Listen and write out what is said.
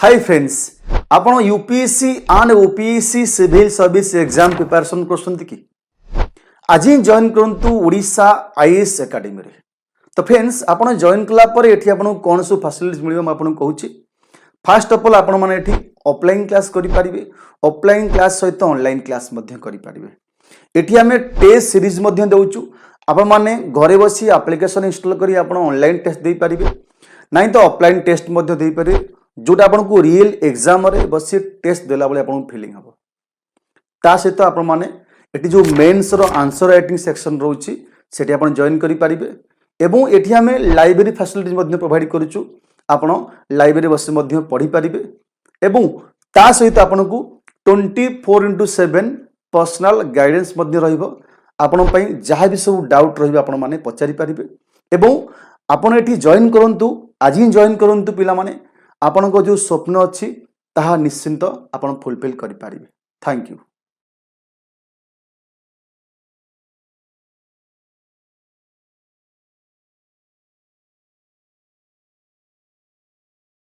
हाय friends, आपण UPSC and OPSC civil service exam preparation करछंती कि आज ही जॉइन करंतु ओडिशा आईएएस एकेडमी रे। तो फ्रेंड्स आपण जॉइन कला पर एठी आपण कोन सु फैसिलिटीज मिलियो म आपण कहूची। फर्स्ट ऑफ ऑल आपण माने एठी ऑफलाइन क्लास करि परिबे, ऑफलाइन क्लास सहित ऑनलाइन क्लास मध्य करि परिबे। एठी हमें टेस्ट सीरीज मध्य देउचु। आपण माने घरे बसी एप्लीकेशन इंस्टॉल करी आपण ऑनलाइन टेस्ट दे परिबे, नहीं तो ऑफलाइन टेस्ट मध्य दे परिबे, जोटा आपन को रियल एग्जाम रे बसी टेस्ट देला बेले आपन फीलिंग हबो। ता सहित आपण माने एठी जो मेंस रो आंसर राइटिंग सेक्शन रहउची सेठी आपण जॉइन करि परिबे एवं एठी हमें लाइब्रेरी फैसिलिटीज मध्य प्रोवाइड करूछु। आपण लाइब्रेरी बसी मध्य पढ़ी परिबे एवं ता सहित आपण को 24/7 पर्सनल गाइडेंस मध्य रहइबो। आपण पई जहा भी सब डाउट रहइबो आपण माने पचारि परिबे एवं आपण एठी जॉइन करंतु, आज ही जॉइन करंतु पिला माने आपण को जो स्वप्न अछि ताहा निश्चिंत आपण फुलफिल करि परिबे। Thank you.